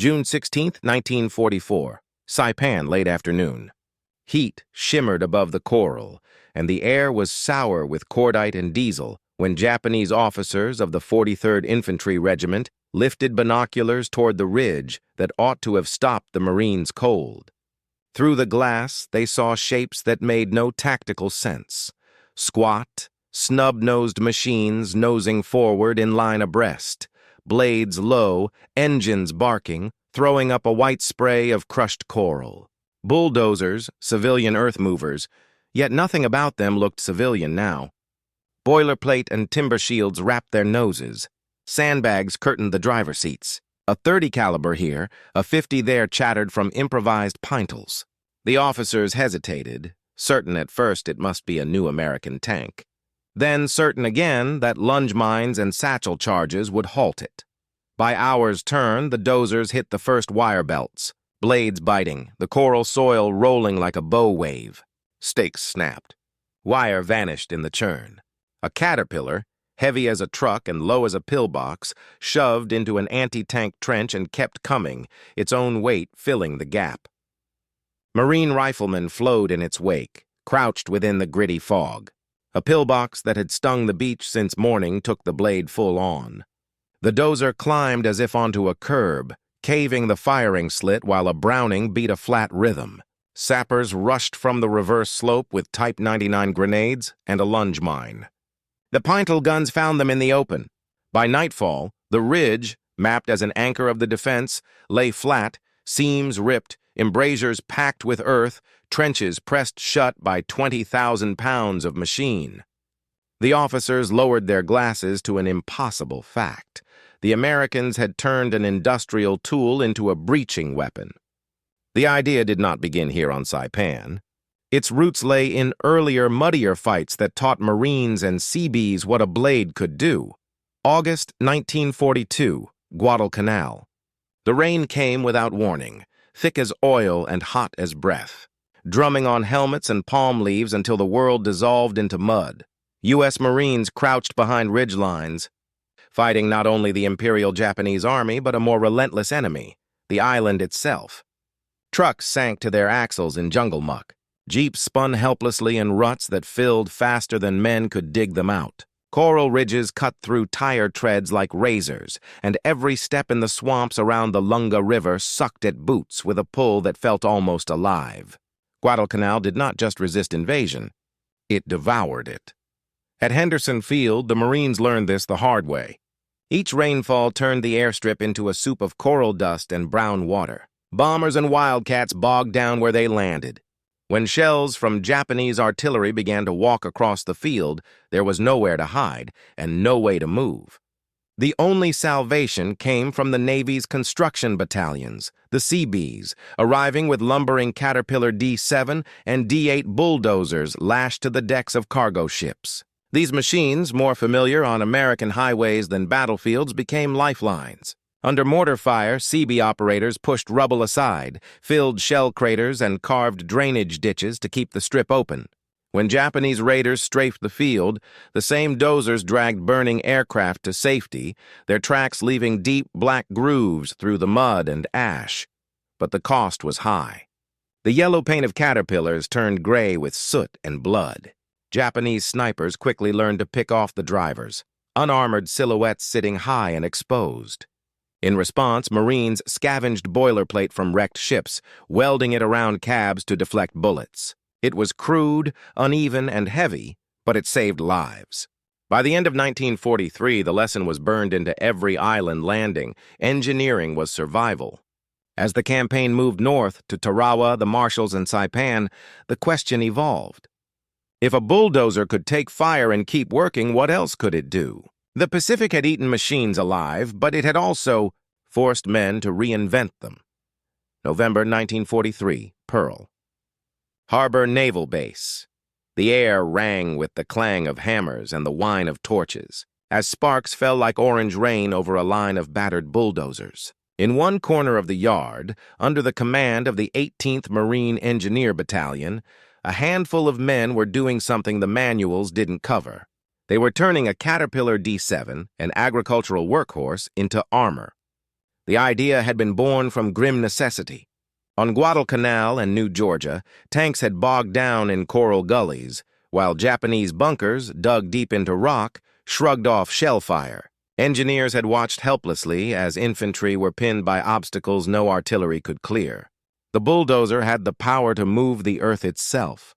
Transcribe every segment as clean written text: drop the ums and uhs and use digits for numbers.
June 16, 1944, Saipan, late afternoon. Heat shimmered above the coral, and the air was sour with cordite and diesel when Japanese officers of the 43rd Infantry Regiment lifted binoculars toward the ridge that ought to have stopped the Marines cold. Through the glass, they saw shapes that made no tactical sense. Squat, snub-nosed machines nosing forward in line abreast, blades low, engines barking, throwing up a white spray of crushed coral. Bulldozers, civilian earth movers, yet nothing about them looked civilian now. Boilerplate and timber shields wrapped their noses. Sandbags curtained the driver seats. A 30 caliber here, a 50 there chattered from improvised pintles. The officers hesitated, certain at first it must be a new American tank. Then certain again that lunge mines and satchel charges would halt it. By hour's turn, the dozers hit the first wire belts, blades biting, the coral soil rolling like a bow wave. Stakes snapped. Wire vanished in the churn. A caterpillar, heavy as a truck and low as a pillbox, shoved into an anti-tank trench and kept coming, its own weight filling the gap. Marine riflemen flowed in its wake, crouched within the gritty fog. A pillbox that had stung the beach since morning took the blade full on. The dozer climbed as if onto a curb, caving the firing slit while a Browning beat a flat rhythm. Sappers rushed from the reverse slope with Type 99 grenades and a lunge mine. The pintle guns found them in the open. By nightfall, the ridge, mapped as an anchor of the defense, lay flat, seams ripped, embrasures packed with earth, trenches pressed shut by 20,000 pounds of machine. The officers lowered their glasses to an impossible fact. The Americans had turned an industrial tool into a breaching weapon. The idea did not begin here on Saipan. Its roots lay in earlier, muddier fights that taught Marines and Seabees what a blade could do. August 1942, Guadalcanal. The rain came without warning, thick as oil and hot as breath, drumming on helmets and palm leaves until the world dissolved into mud. U.S. Marines crouched behind ridge lines, fighting not only the Imperial Japanese Army but a more relentless enemy, the island itself. Trucks sank to their axles in jungle muck. Jeeps spun helplessly in ruts that filled faster than men could dig them out. Coral ridges cut through tire treads like razors, and every step in the swamps around the Lunga River sucked at boots with a pull that felt almost alive. Guadalcanal did not just resist invasion, it devoured it. At Henderson Field, the Marines learned this the hard way. Each rainfall turned the airstrip into a soup of coral dust and brown water. Bombers and wildcats bogged down where they landed. When shells from Japanese artillery began to walk across the field, there was nowhere to hide and no way to move. The only salvation came from the Navy's construction battalions, the Seabees, arriving with lumbering Caterpillar D7 and D8 bulldozers lashed to the decks of cargo ships. These machines, more familiar on American highways than battlefields, became lifelines. Under mortar fire, Seabee operators pushed rubble aside, filled shell craters, and carved drainage ditches to keep the strip open. When Japanese raiders strafed the field, the same dozers dragged burning aircraft to safety, their tracks leaving deep black grooves through the mud and ash. But the cost was high. The yellow paint of Caterpillars turned gray with soot and blood. Japanese snipers quickly learned to pick off the drivers, unarmored silhouettes sitting high and exposed. In response, Marines scavenged boilerplate from wrecked ships, welding it around cabs to deflect bullets. It was crude, uneven, and heavy, but it saved lives. By the end of 1943, the lesson was burned into every island landing. Engineering was survival. As the campaign moved north to Tarawa, the Marshalls, and Saipan, the question evolved. If a bulldozer could take fire and keep working, what else could it do? The Pacific had eaten machines alive, but it had also forced men to reinvent them. November 1943, Pearl. Harbor Naval Base. The air rang with the clang of hammers and the whine of torches, as sparks fell like orange rain over a line of battered bulldozers. In one corner of the yard, under the command of the 18th Marine Engineer Battalion, a handful of men were doing something the manuals didn't cover. They were turning a Caterpillar D7, an agricultural workhorse, into armor. The idea had been born from grim necessity. On Guadalcanal and New Georgia, tanks had bogged down in coral gullies, while Japanese bunkers, dug deep into rock, shrugged off shell fire. Engineers had watched helplessly as infantry were pinned by obstacles no artillery could clear. The bulldozer had the power to move the earth itself,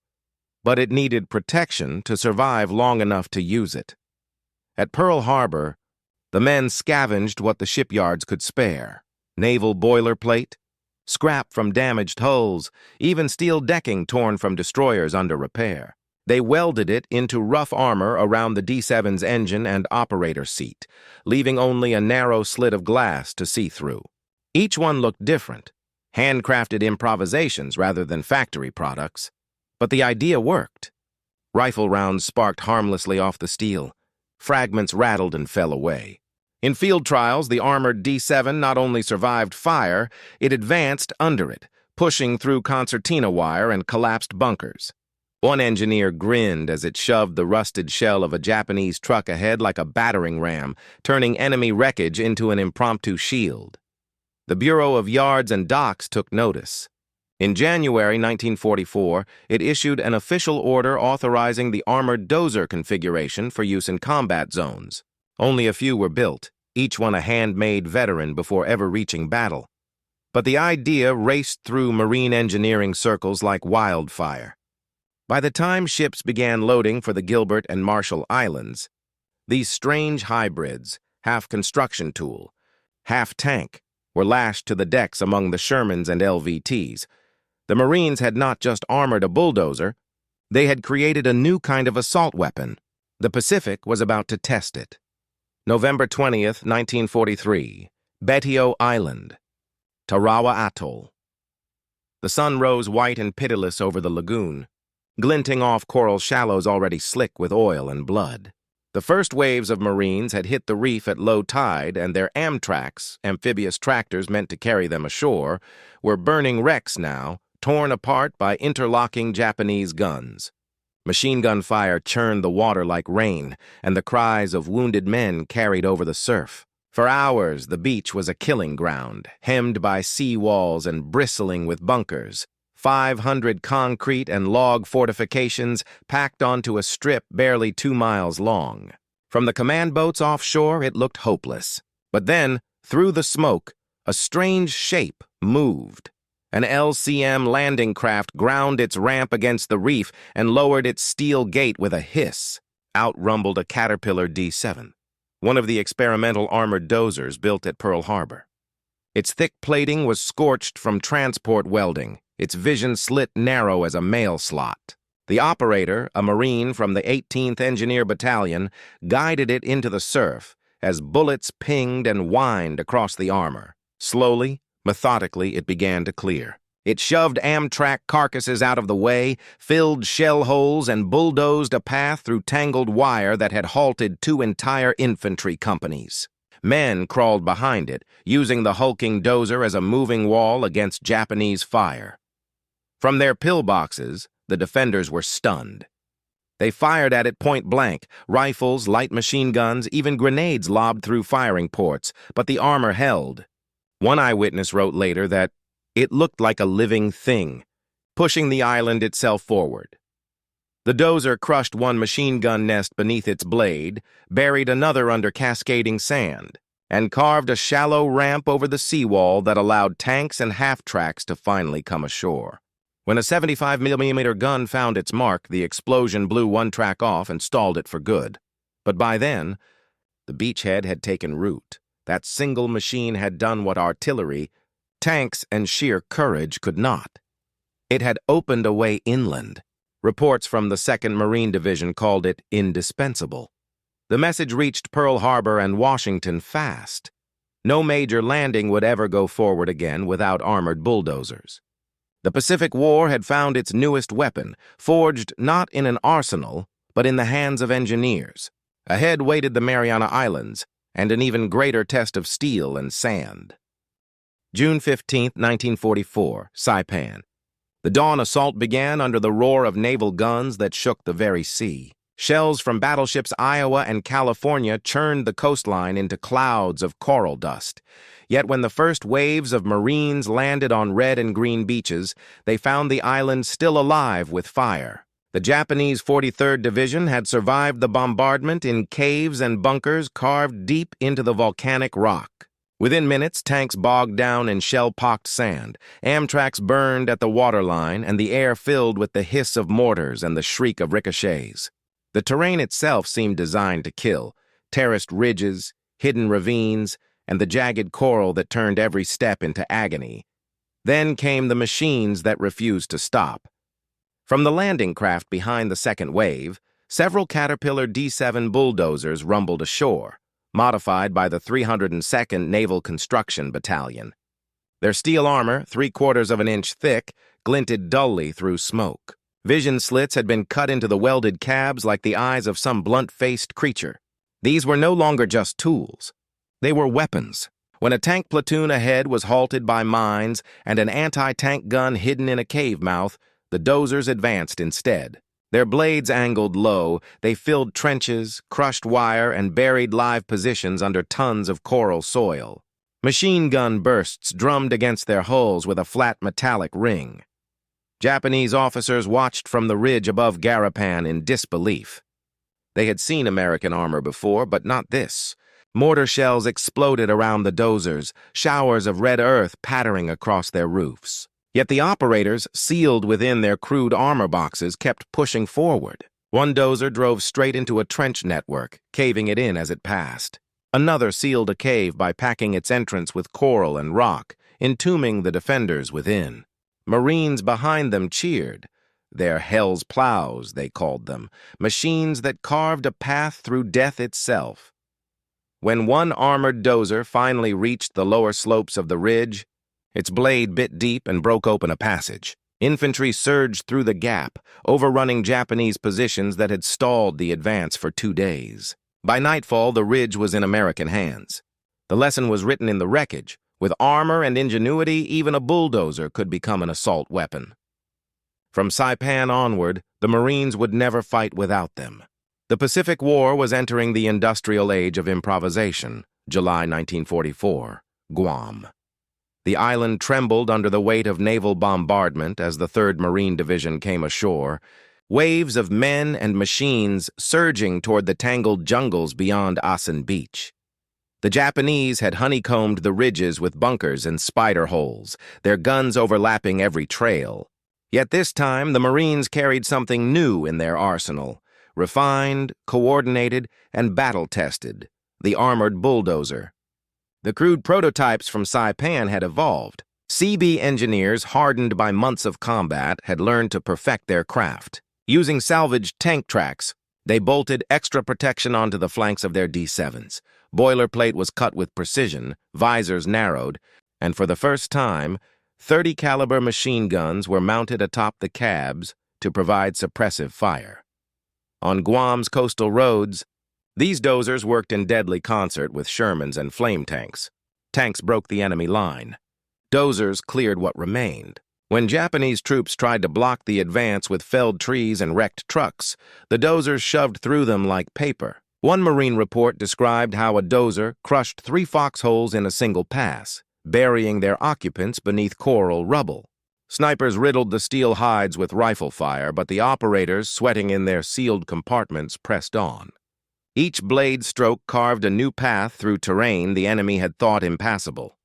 but it needed protection to survive long enough to use it. At Pearl Harbor, the men scavenged what the shipyards could spare: naval boilerplate, scrap from damaged hulls, even steel decking torn from destroyers under repair. They welded it into rough armor around the D-7's engine and operator seat, leaving only a narrow slit of glass to see through. Each one looked different, handcrafted improvisations rather than factory products. But the idea worked. Rifle rounds sparked harmlessly off the steel. Fragments rattled and fell away. In field trials, the armored D-7 not only survived fire, it advanced under it, pushing through concertina wire and collapsed bunkers. One engineer grinned as it shoved the rusted shell of a Japanese truck ahead like a battering ram, turning enemy wreckage into an impromptu shield. The Bureau of Yards and Docks took notice. In January 1944, it issued an official order authorizing the armored dozer configuration for use in combat zones. Only a few were built, each one a handmade veteran before ever reaching battle. But the idea raced through marine engineering circles like wildfire. By the time ships began loading for the Gilbert and Marshall Islands, these strange hybrids, half construction tool, half tank, were lashed to the decks among the Shermans and LVTs. The Marines had not just armored a bulldozer, they had created a new kind of assault weapon. The Pacific was about to test it. November 20th, 1943, Betio Island, Tarawa Atoll. The sun rose white and pitiless over the lagoon, glinting off coral shallows already slick with oil and blood. The first waves of Marines had hit the reef at low tide, and their Amtraks, amphibious tractors meant to carry them ashore, were burning wrecks now, torn apart by interlocking Japanese guns. Machine gun fire churned the water like rain, and the cries of wounded men carried over the surf. For hours, the beach was a killing ground, hemmed by sea walls and bristling with bunkers. 500 concrete and log fortifications packed onto a strip barely 2 miles long. From the command boats offshore, it looked hopeless. But then, through the smoke, a strange shape moved. An LCM landing craft ground its ramp against the reef and lowered its steel gate with a hiss. Out rumbled a Caterpillar D-7, one of the experimental armored dozers built at Pearl Harbor. Its thick plating was scorched from transport welding, its vision slit narrow as a mail slot. The operator, a Marine from the 18th Engineer Battalion, guided it into the surf as bullets pinged and whined across the armor. Slowly, methodically, it began to clear. It shoved Amtrak carcasses out of the way, filled shell holes, and bulldozed a path through tangled wire that had halted 2 entire infantry companies. Men crawled behind it, using the hulking dozer as a moving wall against Japanese fire. From their pillboxes, the defenders were stunned. They fired at it point blank, rifles, light machine guns, even grenades lobbed through firing ports, but the armor held. One eyewitness wrote later that it looked like a living thing, pushing the island itself forward. The dozer crushed one machine gun nest beneath its blade, buried another under cascading sand, and carved a shallow ramp over the seawall that allowed tanks and half-tracks to finally come ashore. When a 75mm gun found its mark, the explosion blew one track off and stalled it for good. But by then, the beachhead had taken root. That single machine had done what artillery, tanks, and sheer courage could not. It had opened a way inland. Reports from the 2nd Marine Division called it indispensable. The message reached Pearl Harbor and Washington fast. No major landing would ever go forward again without armored bulldozers. The Pacific War had found its newest weapon, forged not in an arsenal, but in the hands of engineers. Ahead waited the Mariana Islands, and an even greater test of steel and sand. June 15, 1944, Saipan. The dawn assault began under the roar of naval guns that shook the very sea. Shells from battleships Iowa and California churned the coastline into clouds of coral dust. Yet when the first waves of Marines landed on red and green beaches, they found the island still alive with fire. The Japanese 43rd Division had survived the bombardment in caves and bunkers carved deep into the volcanic rock. Within minutes, tanks bogged down in shell-pocked sand, Amtraks burned at the waterline, and the air filled with the hiss of mortars and the shriek of ricochets. The terrain itself seemed designed to kill: terraced ridges, hidden ravines, and the jagged coral that turned every step into agony. Then came the machines that refused to stop. From the landing craft behind the second wave, several Caterpillar D-7 bulldozers rumbled ashore, modified by the 302nd Naval Construction Battalion. Their steel armor, 3/4 of an inch thick, glinted dully through smoke. Vision slits had been cut into the welded cabs like the eyes of some blunt-faced creature. These were no longer just tools. They were weapons. When a tank platoon ahead was halted by mines and an anti-tank gun hidden in a cave mouth, the dozers advanced instead. Their blades angled low, they filled trenches, crushed wire, and buried live positions under tons of coral soil. Machine gun bursts drummed against their hulls with a flat metallic ring. Japanese officers watched from the ridge above Garapan in disbelief. They had seen American armor before, but not this. Mortar shells exploded around the dozers, showers of red earth pattering across their roofs. Yet the operators, sealed within their crude armor boxes, kept pushing forward. One dozer drove straight into a trench network, caving it in as it passed. Another sealed a cave by packing its entrance with coral and rock, entombing the defenders within. Marines behind them cheered. Their Hell's Plows, they called them, machines that carved a path through death itself. When one armored dozer finally reached the lower slopes of the ridge, its blade bit deep and broke open a passage. Infantry surged through the gap, overrunning Japanese positions that had stalled the advance for 2 days. By nightfall, the ridge was in American hands. The lesson was written in the wreckage. With armor and ingenuity, even a bulldozer could become an assault weapon. From Saipan onward, the Marines would never fight without them. The Pacific War was entering the industrial age of improvisation, July 1944, Guam. The island trembled under the weight of naval bombardment as the 3rd Marine Division came ashore, waves of men and machines surging toward the tangled jungles beyond Asan Beach. The Japanese had honeycombed the ridges with bunkers and spider holes, their guns overlapping every trail. Yet this time, the Marines carried something new in their arsenal: refined, coordinated, and battle-tested, the armored bulldozer. The crude prototypes from Saipan had evolved. Seabee engineers, hardened by months of combat, had learned to perfect their craft. Using salvaged tank tracks, they bolted extra protection onto the flanks of their D-7s. Boilerplate was cut with precision, visors narrowed, and for the first time, 30-caliber machine guns were mounted atop the cabs to provide suppressive fire. On Guam's coastal roads, these dozers worked in deadly concert with Shermans and flame tanks. Tanks broke the enemy line. Dozers cleared what remained. When Japanese troops tried to block the advance with felled trees and wrecked trucks, the dozers shoved through them like paper. One Marine report described how a dozer crushed 3 foxholes in a single pass, burying their occupants beneath coral rubble. Snipers riddled the steel hides with rifle fire, but the operators, sweating in their sealed compartments, pressed on. Each blade stroke carved a new path through terrain the enemy had thought impassable.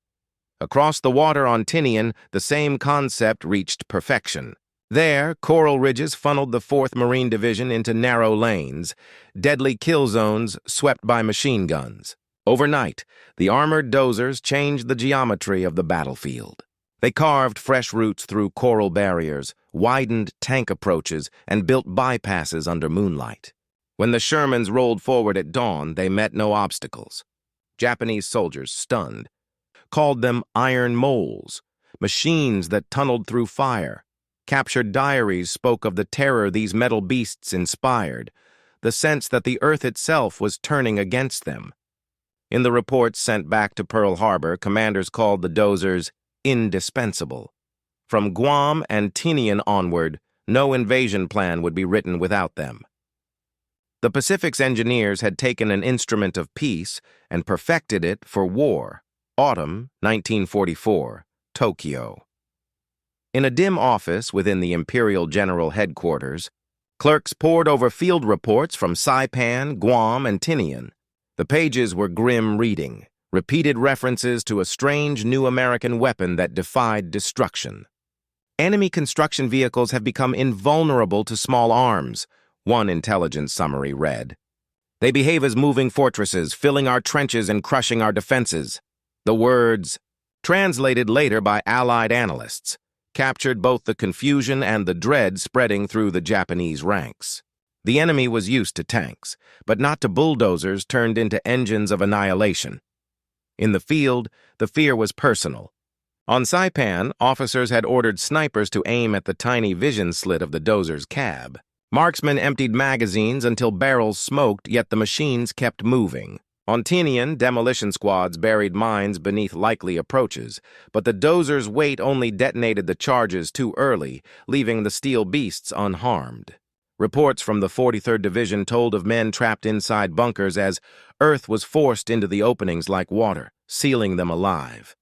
Across the water on Tinian, the same concept reached perfection. There, coral ridges funneled the 4th Marine Division into narrow lanes, deadly kill zones swept by machine guns. Overnight, the armored dozers changed the geometry of the battlefield. They carved fresh routes through coral barriers, widened tank approaches, and built bypasses under moonlight. When the Shermans rolled forward at dawn, they met no obstacles. Japanese soldiers, stunned, called them iron moles, machines that tunneled through fire. Captured diaries spoke of the terror these metal beasts inspired, the sense that the earth itself was turning against them. In the reports sent back to Pearl Harbor, commanders called the dozers indispensable. From Guam and Tinian onward, no invasion plan would be written without them. The Pacific's engineers had taken an instrument of peace and perfected it for war. Autumn, 1944, Tokyo. In a dim office within the Imperial General Headquarters, clerks pored over field reports from Saipan, Guam, and Tinian. The pages were grim reading, repeated references to a strange new American weapon that defied destruction. Enemy construction vehicles have become invulnerable to small arms, one intelligence summary read. They behave as moving fortresses, filling our trenches and crushing our defenses. The words, translated later by Allied analysts, captured both the confusion and the dread spreading through the Japanese ranks. The enemy was used to tanks, but not to bulldozers turned into engines of annihilation. In the field, the fear was personal. On Saipan, officers had ordered snipers to aim at the tiny vision slit of the dozer's cab. Marksmen emptied magazines until barrels smoked, yet the machines kept moving. On Tinian, demolition squads buried mines beneath likely approaches, but the dozer's weight only detonated the charges too early, leaving the steel beasts unharmed. Reports from the 43rd Division told of men trapped inside bunkers as earth was forced into the openings like water, sealing them alive.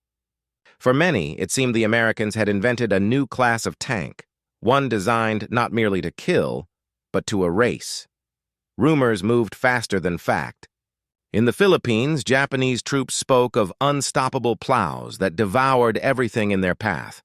For many, it seemed the Americans had invented a new class of tank, one designed not merely to kill, but to erase. Rumors moved faster than fact. In the Philippines, Japanese troops spoke of unstoppable plows that devoured everything in their path.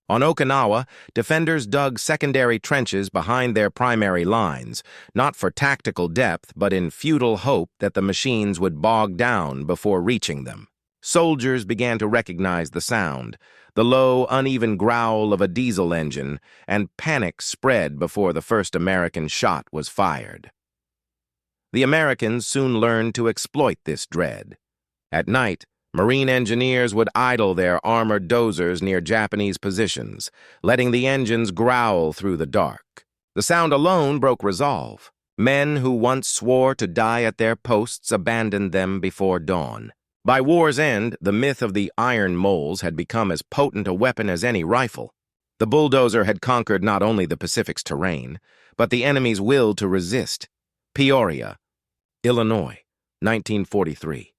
On Okinawa, defenders dug secondary trenches behind their primary lines, not for tactical depth, but in futile hope that the machines would bog down before reaching them. Soldiers began to recognize the sound, the low, uneven growl of a diesel engine, and panic spread before the first American shot was fired. The Americans soon learned to exploit this dread. At night, Marine engineers would idle their armored dozers near Japanese positions, letting the engines growl through the dark. The sound alone broke resolve. Men who once swore to die at their posts abandoned them before dawn. By war's end, the myth of the iron moles had become as potent a weapon as any rifle. The bulldozer had conquered not only the Pacific's terrain, but the enemy's will to resist. Peoria, Illinois, 1943.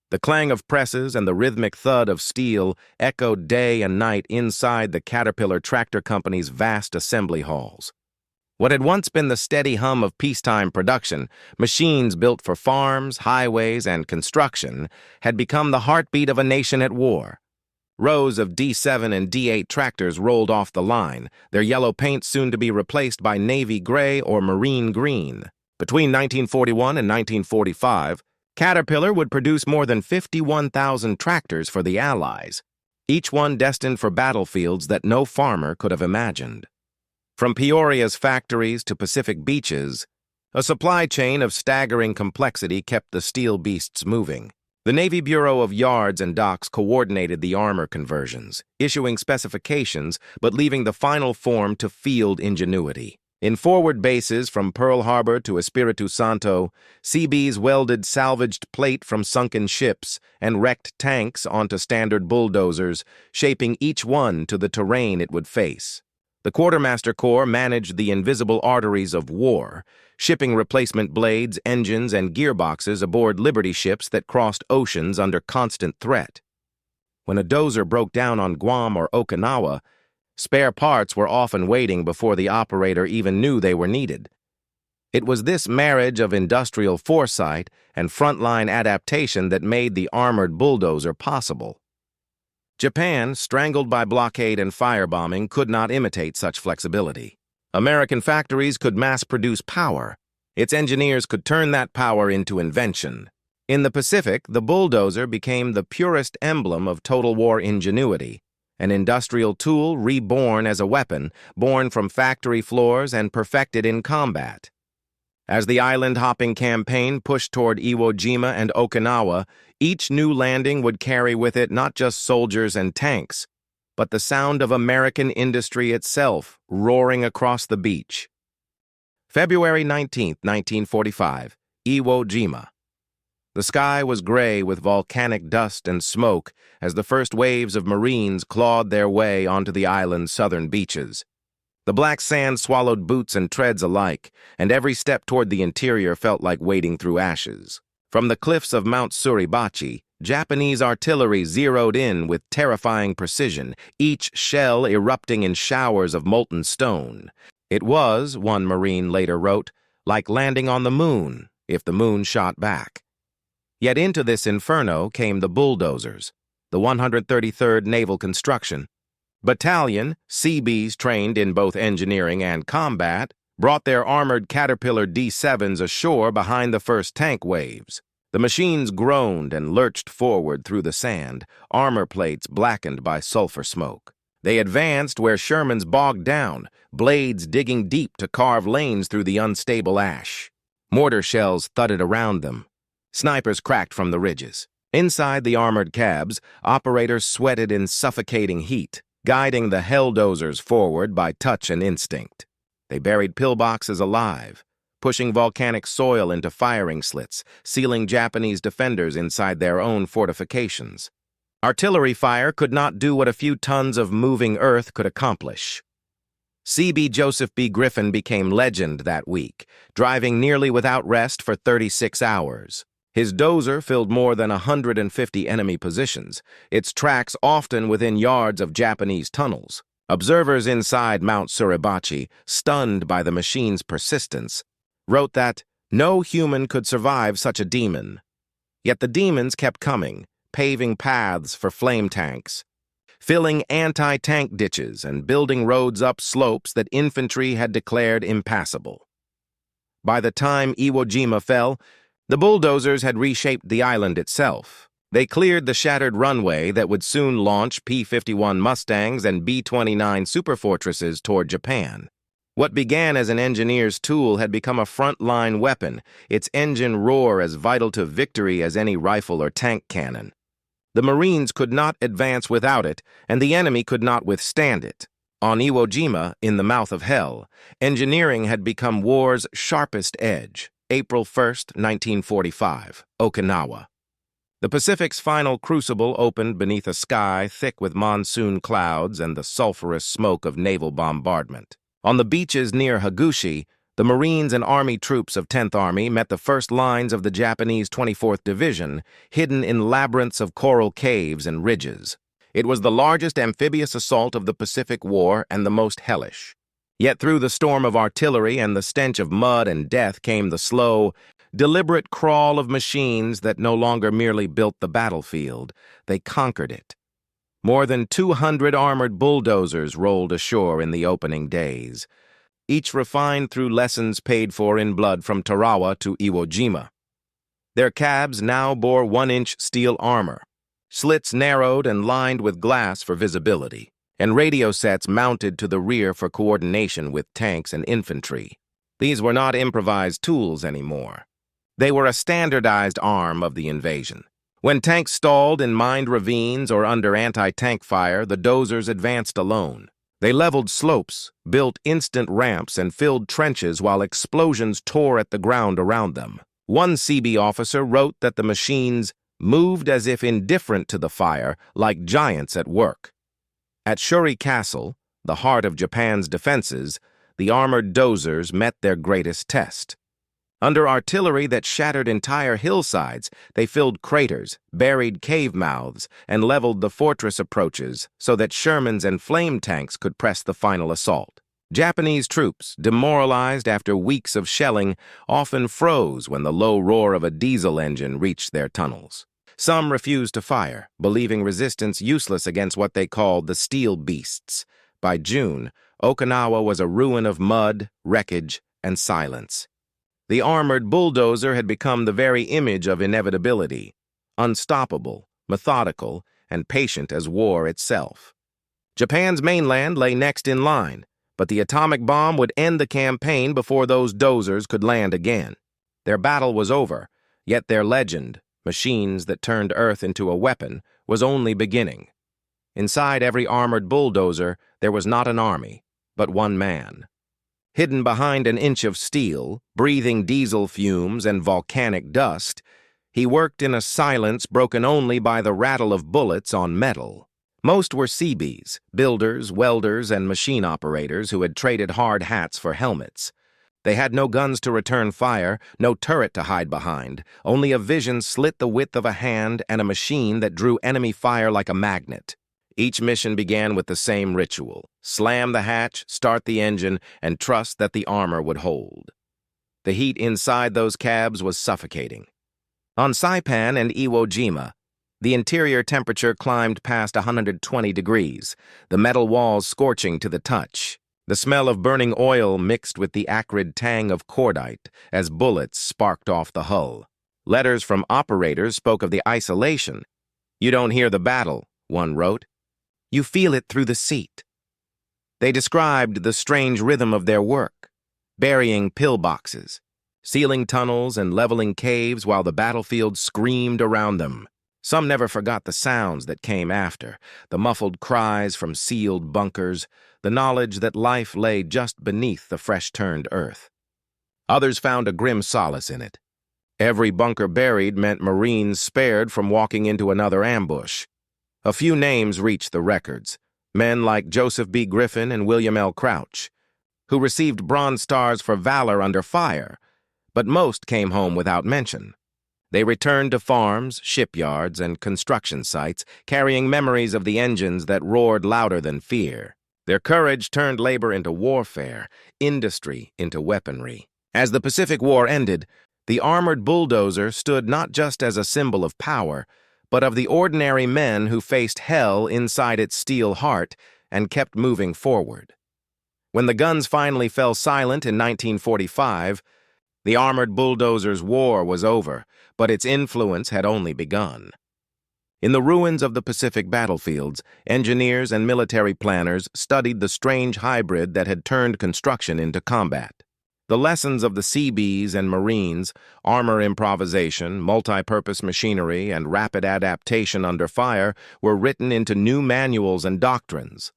The clang of presses and the rhythmic thud of steel echoed day and night inside the Caterpillar Tractor Company's vast assembly halls. What had once been the steady hum of peacetime production, machines built for farms, highways, and construction, had become the heartbeat of a nation at war. Rows of D7 and D8 tractors rolled off the line, their yellow paint soon to be replaced by navy gray or marine green. Between 1941 and 1945, Caterpillar would produce more than 51,000 tractors for the Allies, each one destined for battlefields that no farmer could have imagined. From Peoria's factories to Pacific beaches, a supply chain of staggering complexity kept the steel beasts moving. The Navy Bureau of Yards and Docks coordinated the armor conversions, issuing specifications but leaving the final form to field ingenuity. In forward bases from Pearl Harbor to Espiritu Santo, Seabees welded salvaged plate from sunken ships and wrecked tanks onto standard bulldozers, shaping each one to the terrain it would face. The Quartermaster Corps managed the invisible arteries of war, shipping replacement blades, engines, and gearboxes aboard Liberty ships that crossed oceans under constant threat. When a dozer broke down on Guam or Okinawa, spare parts were often waiting before the operator even knew they were needed. It was this marriage of industrial foresight and frontline adaptation that made the armored bulldozer possible. Japan, strangled by blockade and firebombing, could not imitate such flexibility. American factories could mass-produce power. Its engineers could turn that power into invention. In the Pacific, the bulldozer became the purest emblem of total war ingenuity, an industrial tool reborn as a weapon, born from factory floors and perfected in combat. As the island-hopping campaign pushed toward Iwo Jima and Okinawa, each new landing would carry with it not just soldiers and tanks, but the sound of American industry itself roaring across the beach. February 19, 1945, Iwo Jima. The sky was gray with volcanic dust and smoke as the first waves of Marines clawed their way onto the island's southern beaches. The black sand swallowed boots and treads alike, and every step toward the interior felt like wading through ashes. From the cliffs of Mount Suribachi, Japanese artillery zeroed in with terrifying precision, each shell erupting in showers of molten stone. It was, one Marine later wrote, like landing on the moon, if the moon shot back. Yet into this inferno came the Bulldozers, the 133rd Naval Construction Battalion, Seabees trained in both engineering and combat, brought their armored Caterpillar D-7s ashore behind the first tank waves. The machines groaned and lurched forward through the sand, armor plates blackened by sulfur smoke. They advanced where Shermans bogged down, blades digging deep to carve lanes through the unstable ash. Mortar shells thudded around them. Snipers cracked from the ridges. Inside the armored cabs, operators sweated in suffocating heat, guiding the Helldozers forward by touch and instinct. They buried pillboxes alive, pushing volcanic soil into firing slits, sealing Japanese defenders inside their own fortifications. Artillery fire could not do what a few tons of moving earth could accomplish. CB Joseph B. Griffin became legend that week, driving nearly without rest for 36 hours. His dozer filled more than 150 enemy positions, its tracks often within yards of Japanese tunnels. Observers inside Mount Suribachi, stunned by the machine's persistence, wrote that no human could survive such a demon. Yet the demons kept coming, paving paths for flame tanks, filling anti-tank ditches and building roads up slopes that infantry had declared impassable. By the time Iwo Jima fell, the Bulldozers had reshaped the island itself. They cleared the shattered runway that would soon launch P-51 Mustangs and B-29 superfortresses toward Japan. What began as an engineer's tool had become a front-line weapon, its engine roar as vital to victory as any rifle or tank cannon. The Marines could not advance without it, and the enemy could not withstand it. On Iwo Jima, in the mouth of hell, engineering had become war's sharpest edge. April 1, 1945, Okinawa. The Pacific's final crucible opened beneath a sky thick with monsoon clouds and the sulphurous smoke of naval bombardment. On the beaches near Hagushi, the Marines and Army troops of 10th Army met the first lines of the Japanese 24th Division, hidden in labyrinths of coral caves and ridges. It was the largest amphibious assault of the Pacific War and the most hellish. Yet through the storm of artillery and the stench of mud and death came the slow, deliberate crawl of machines that no longer merely built the battlefield, they conquered it. More than 200 armored bulldozers rolled ashore in the opening days, each refined through lessons paid for in blood from Tarawa to Iwo Jima. Their cabs now bore 1-inch steel armor, slits narrowed and lined with glass for visibility, and radio sets mounted to the rear for coordination with tanks and infantry. These were not improvised tools anymore. They were a standardized arm of the invasion. When tanks stalled in mined ravines or under anti-tank fire, the dozers advanced alone. They leveled slopes, built instant ramps, and filled trenches while explosions tore at the ground around them. One CB officer wrote that the machines moved as if indifferent to the fire, like giants at work. At Shuri Castle, the heart of Japan's defenses, the armored dozers met their greatest test. Under artillery that shattered entire hillsides, they filled craters, buried cave mouths, and leveled the fortress approaches so that Shermans and flame tanks could press the final assault. Japanese troops, demoralized after weeks of shelling, often froze when the low roar of a diesel engine reached their tunnels. Some refused to fire, believing resistance useless against what they called the steel beasts. By June, Okinawa was a ruin of mud, wreckage, and silence. The armored bulldozer had become the very image of inevitability, unstoppable, methodical, and patient as war itself. Japan's mainland lay next in line, but the atomic bomb would end the campaign before those dozers could land again. Their battle was over, yet their legend, machines that turned Earth into a weapon, was only beginning. Inside every armored bulldozer, there was not an army, but one man. Hidden behind an inch of steel, breathing diesel fumes and volcanic dust, he worked in a silence broken only by the rattle of bullets on metal. Most were Seabees, builders, welders, and machine operators who had traded hard hats for helmets. They had no guns to return fire, no turret to hide behind, only a vision slit the width of a hand and a machine that drew enemy fire like a magnet. Each mission began with the same ritual: slam the hatch, start the engine, and trust that the armor would hold. The heat inside those cabs was suffocating. On Saipan and Iwo Jima, the interior temperature climbed past 120 degrees, the metal walls scorching to the touch. The smell of burning oil mixed with the acrid tang of cordite as bullets sparked off the hull. Letters from operators spoke of the isolation. "You don't hear the battle," one wrote. "You feel it through the seat." They described the strange rhythm of their work, burying pillboxes, sealing tunnels and leveling caves while the battlefield screamed around them. Some never forgot the sounds that came after, the muffled cries from sealed bunkers, the knowledge that life lay just beneath the fresh-turned earth. Others found a grim solace in it. Every bunker buried meant Marines spared from walking into another ambush. A few names reached the records, men like Joseph B. Griffin and William L. Crouch, who received Bronze Stars for valor under fire, but most came home without mention. They returned to farms, shipyards, and construction sites, carrying memories of the engines that roared louder than fear. Their courage turned labor into warfare, industry into weaponry. As the Pacific War ended, the armored bulldozer stood not just as a symbol of power, but of the ordinary men who faced hell inside its steel heart and kept moving forward. When the guns finally fell silent in 1945, the armored bulldozer's war was over, but its influence had only begun. In the ruins of the Pacific battlefields, engineers and military planners studied the strange hybrid that had turned construction into combat. The lessons of the Seabees and Marines, armor improvisation, multi-purpose machinery, and rapid adaptation under fire were written into new manuals and doctrines.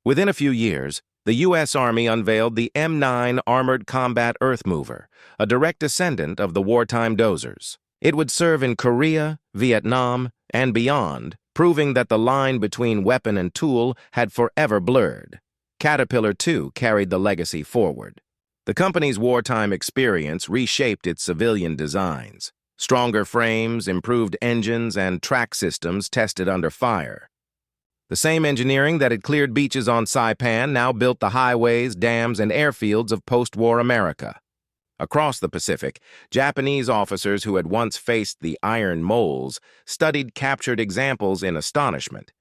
Within a few years, the U.S. Army unveiled the M9 Armored Combat Earth Mover, a direct descendant of the wartime dozers. It would serve in Korea, Vietnam, and beyond, proving that the line between weapon and tool had forever blurred. Caterpillar, too, carried the legacy forward. The company's wartime experience reshaped its civilian designs. Stronger frames, improved engines, and track systems tested under fire. The same engineering that had cleared beaches on Saipan now built the highways, dams, and airfields of post-war America. Across the Pacific, Japanese officers who had once faced the iron moles studied captured examples in astonishment,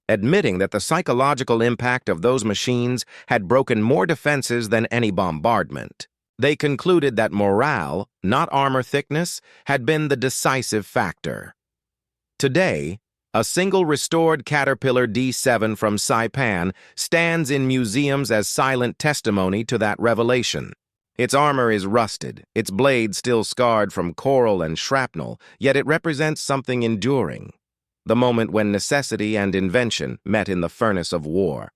admitting that the psychological impact of those machines had broken more defenses than any bombardment. They concluded that morale, not armor thickness, had been the decisive factor. Today, a single restored Caterpillar D7 from Saipan stands in museums as silent testimony to that revelation. Its armor is rusted, its blade still scarred from coral and shrapnel, yet it represents something enduring. The moment when necessity and invention met in the furnace of war.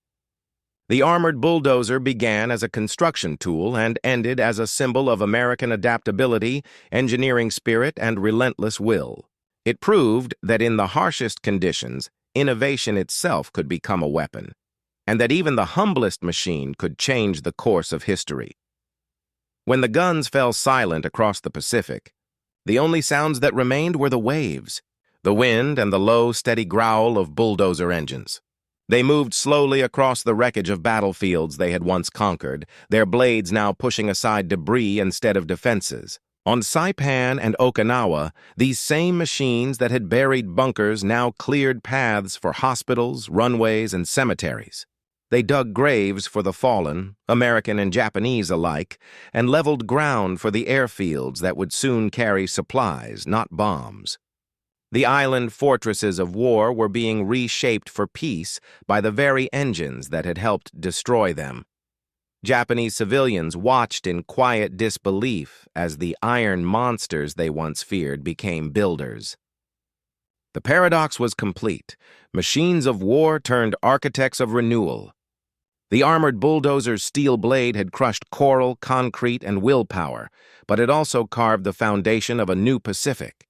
The armored bulldozer began as a construction tool and ended as a symbol of American adaptability, engineering spirit, and relentless will. It proved that in the harshest conditions, innovation itself could become a weapon, and that even the humblest machine could change the course of history. When the guns fell silent across the Pacific, the only sounds that remained were the waves, the wind, and the low, steady growl of bulldozer engines. They moved slowly across the wreckage of battlefields they had once conquered, their blades now pushing aside debris instead of defenses. On Saipan and Okinawa, these same machines that had buried bunkers now cleared paths for hospitals, runways, and cemeteries. They dug graves for the fallen, American and Japanese alike, and leveled ground for the airfields that would soon carry supplies, not bombs. The island fortresses of war were being reshaped for peace by the very engines that had helped destroy them. Japanese civilians watched in quiet disbelief as the iron monsters they once feared became builders. The paradox was complete. Machines of war turned architects of renewal. The armored bulldozer's steel blade had crushed coral, concrete, and willpower, but it also carved the foundation of a new Pacific.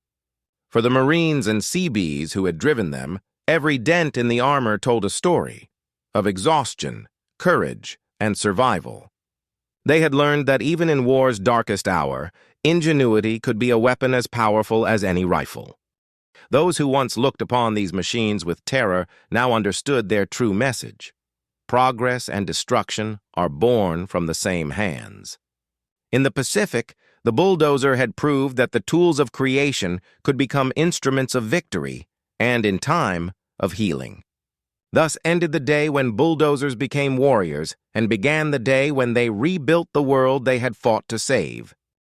For the Marines and Seabees who had driven them, every dent in the armor told a story of exhaustion, courage, and survival. They had learned that even in war's darkest hour, ingenuity could be a weapon as powerful as any rifle. Those who once looked upon these machines with terror now understood their true message. Progress and destruction are born from the same hands. In the Pacific, the bulldozer had proved that the tools of creation could become instruments of victory and, in time, of healing. Thus ended the day when bulldozers became warriors and began the day when they rebuilt the world they had fought to save.